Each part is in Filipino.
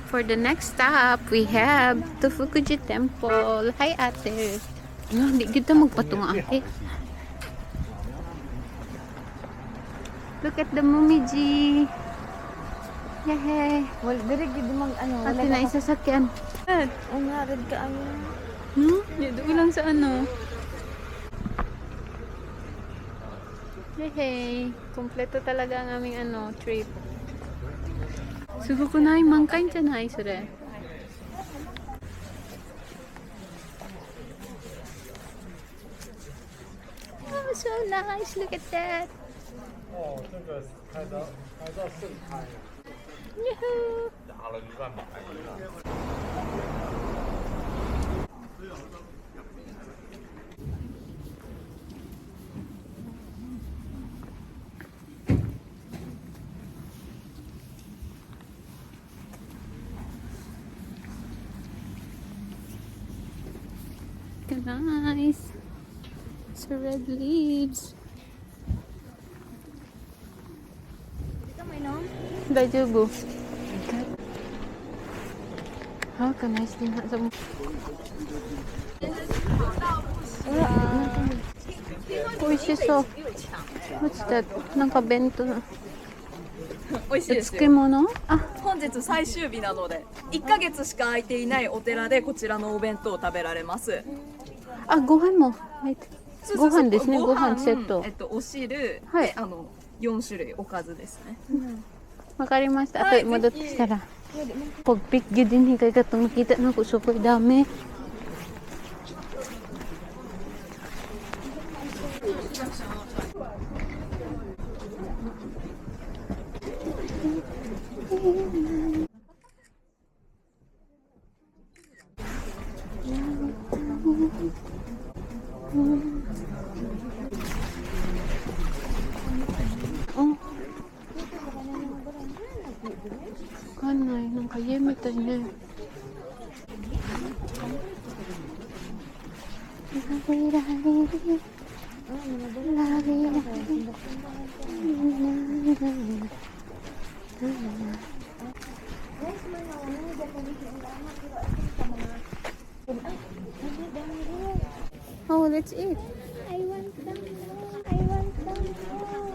For the next stop, we have Tofukuji Temple. Hi, ate. No, hindi kita magpatunga, ate. Look at the Momiji. Yehey. Wala, diri gid mag ano, Ate na isasakyan. nga red ka ano. Dito lang sa ano. Yehey. Kompleto talaga ang aming ano, trip. Sugo ko na yung mangkain dyan na isure. Oh, so nice. Look at that. 哦，这个拍照盛开了， Yahoo! 打了一半马了。 Nice. So red leaves. Ito may nom. Dajubu. Oh, nice din ha sa mo. Oishiso. What's that? Nakabento na. 美味しいですよ。漬物? Ah, 本日最終日なので1ヶ月しか空いていないお寺でこちらのお弁当を食べられます。 ah, gohan mo. Wait. そうそうそう Gohan ですね。ご飯 Gohan セット。お汁、はいで4種類おかずですね。わかりました。はいあと戻ってきたら。Pag-pick yun din higay ka itong nakita na ko. Super dami. Oh. わかんない。なんか家みたいね。ラビラビラビラビ Oh, let's eat. I want some more. I want some more.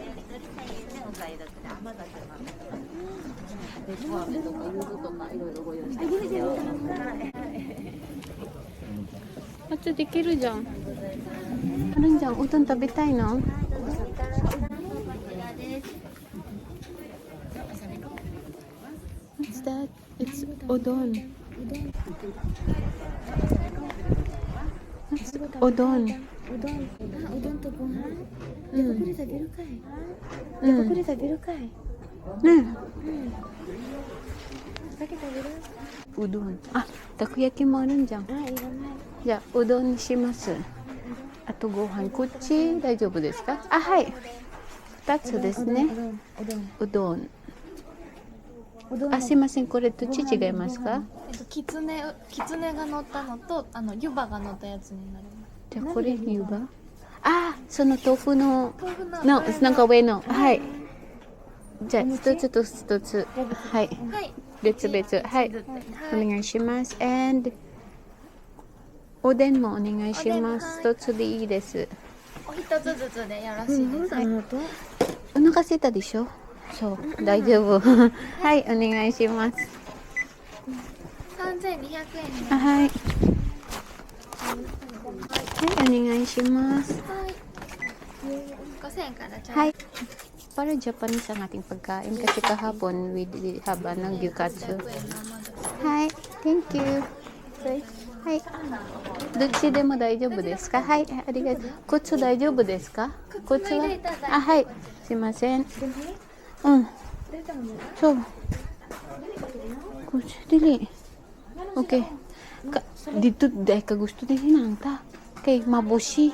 Atsu dekiru jan. Arun jan, udon tabitai no? What's that? It's udon. What's udon? Udon. Ah, udon to gohan. Mm. これ食べるかい？うんこれ食べるかい？ねだけ食べる？ udon. Ah, takoyaki mo arun jan. あ、いらない。じゃあ、うどんにします。あとご飯、こっち大丈夫ですか？あ、はい。2つですね。うどん。あ、すいません、これとち違いますか？きつねが乗ったのと湯葉が乗ったやつになります。じゃあ、これ湯葉。あ、その豆腐の豆腐のなんか上の。はい。じゃあ、一つと一つ。はい。はい。別々。はい。お願いします。and おでんもお願いします。一つでいいです。お一つずつでよろしいですか？お腹空いたでしょ？そう、大丈夫。はい、お願いします。 3200円にあ、はい。はい、お願いします。はい。5000円からちゃう。Hi. Para Japanese ang ating pagkain kasi kahapon with haba ng gyukatsu. Hi, thank you. Hi. どっちでも大丈夫ですか？はい、ありがとう。コツ大丈夫ですか？コツは？あ、はい。すいません。うん。そう。Coach, dili. Okay. Dito dahil ka gusto din hinangta. Kay mabushi.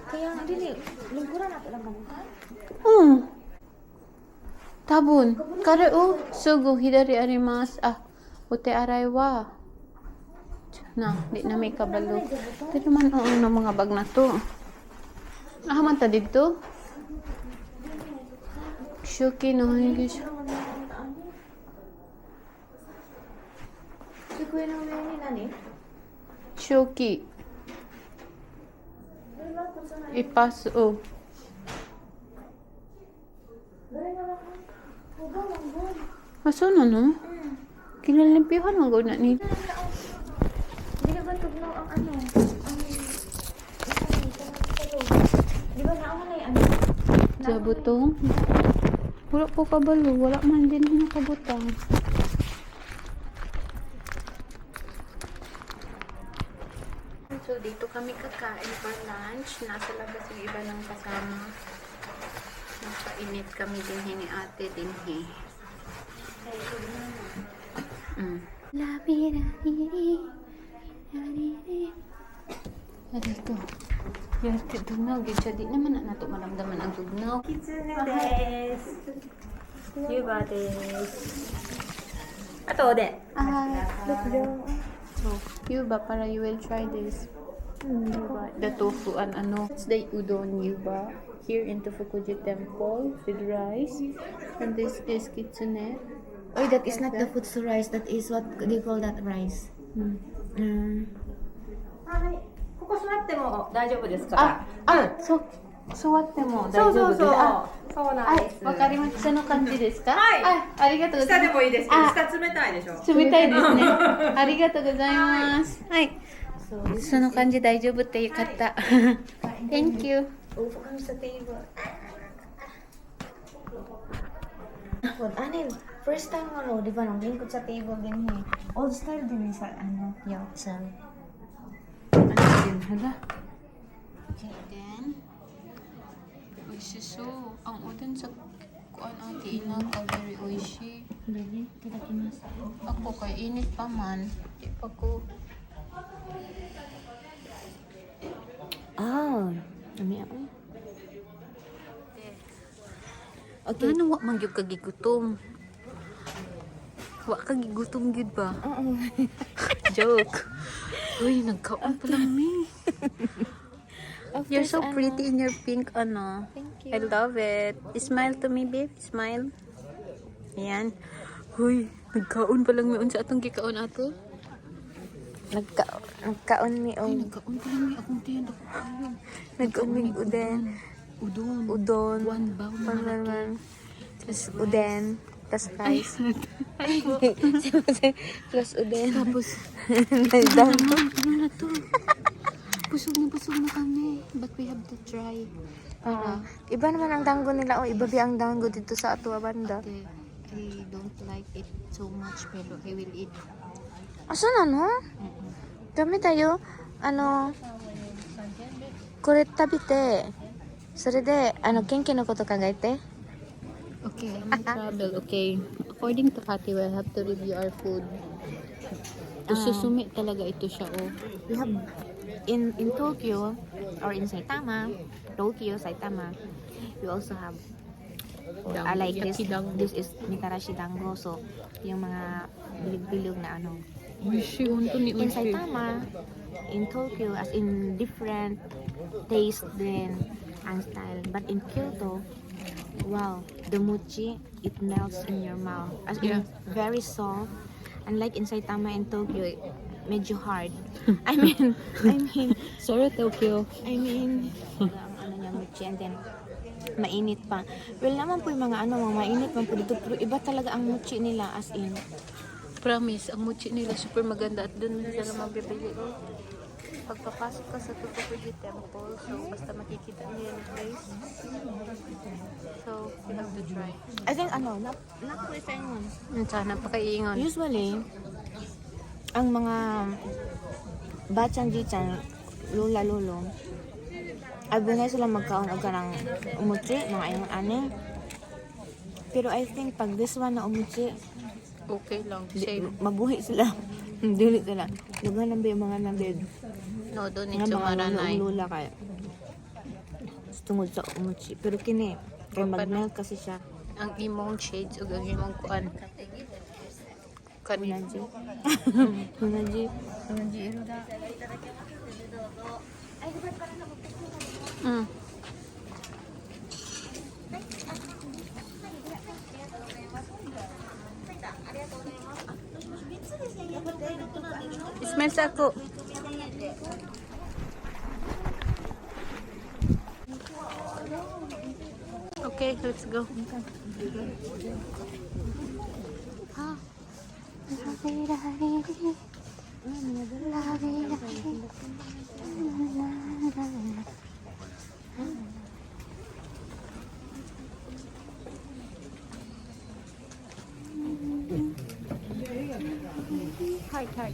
Kaya dili, lingkuran nato lang kamo. Tabun. Kare o, sugo hidari arimasu. Ah, ote aray wa. Na, di na may kabalo. Pero man oo na mga bag na to. Ah, man ta dito. Shuki no English. 机の上に何？正気。Ipas, oh. Asa na no? Kinalimpihan ang guna ni. Hindi na ba tugnaw ang ano? Di ba nauna na yung ano? Sa butong. Wala po kabalo. Wala man din nakabutang. So, dito kami kakain for lunch. Nasa labas yung iba ng kasama. Nagpainit kami din ni ate din he. Ari ko. Yarte tugnaw. Di naman na nato maramdaman ang tugnaw. Kitsune desu. Yuba desu. Ato de. So, yuba para you will try this. Yuba. The tofu and ano. It's the udon yuba. Here in Tofukuji Temple with rice. And this is kitsune. Oh, that is not the futsu rice. That is what they call that rice. はい。ここ座っても大丈夫ですか？そう。座っても大そうそうそう。丈夫です。そうなんです。わかりました。その感じですか？はいありがとうございます。下でもいいですけど、下冷たいでしょ。冷たいですね。ありがとうございます。はい。その感じ大丈夫ってよかった。Thank you. Upo kami sa table. Ano first time ano, di ba, nang lingkod sa table din eh. Old style din eh sa ano, Yao-chan. Ano din? Hala. Okay, then. Oishiso. Ang udon sa kuan ate inaka very oishi. Really? Tadakimasu. Ako kay init pa man. Di pa ko. Ami ako. Okay. Ano wa man gyud kagigutom? Wa kagigutom gyud ba? Oo. Joke. Uy, nagkaon pa lang me. You're so pretty in your pink ano. Thank you. I love it. Smile to me, babe. Smile. Ayan. Uy, nagkaon pa lang mi sa atong gikaon ato. Nagkaon mi Ay, nagkaon pa lang mi akong tiyan ako. Nagkaon mi uden. Udon. One bowl na One. Plus uden. Plus rice. Plus uden. Tapos, Dango. ano na to? Busog na kami. But we have to try. Para, Iba naman ang dango nila. Oh, iba biya ang dango dito sa Atua Banda. I don't like it so much, pero I will eat. Asan ano? Dami tayo. Ano? Kore tabite. それで、元気のこと考えて。 Okay, travel. Okay. According to Kati, we'll have to review our food. Susumi talaga ito siya, oh. We have in Tokyo or in Saitama, Tokyo, Saitama, we also have like this. Yakidango. This is Mitarashi dango. So, yung mga bilog-bilog na ano. Uishi, unto ni In Uishi. Saitama, in Tokyo, as in different taste din and style. But in Kyoto, wow, the mochi, it melts in your mouth. As in, very soft. Unlike in Saitama and Tokyo, medyo hard. I mean, Sorry, Tokyo. ang ano niya, mochi, and then, mainit pa. Well, naman po yung mga mga mainit man po dito, pero iba talaga ang mochi nila, as in. Promise, ang mochi nila super maganda at doon sila mabibili. Pagpapasok ka sa Tofukuji Temple, so basta makikita niyo yung place. So, we have to try. I think, nakulisan yun. Sana pakaiingon. Usually, ang mga bachan jichan, lula lolo, abunay sila magkaon og kanang umuchi, mga ayong aning. Pero I think pag this one na umuchi, Okay lang. Same. mabuhi sila. Dili sila. Diba nambi yung mga nambid? No, don't need Nga to mga maranay. lula kaya. Tungod sa umuchi. Pero kini, kaya mag-melt kasi siya. Ang imong shades ug ang imong kuan. Kanina. Unaji. Unaji. Unaji. Mm. smells ako. Okay, let's go. Ah. Heart, heart.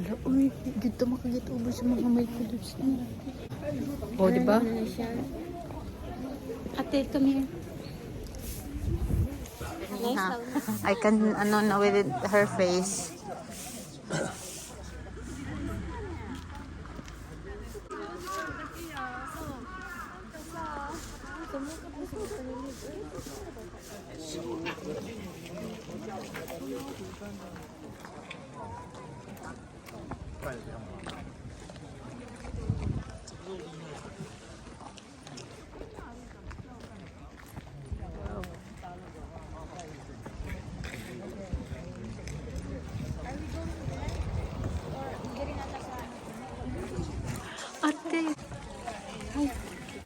Hala, uy, dito makagit ubos sa mga may kudos niya. O, di ba? Ate, come here. Ha, I can, na with her face.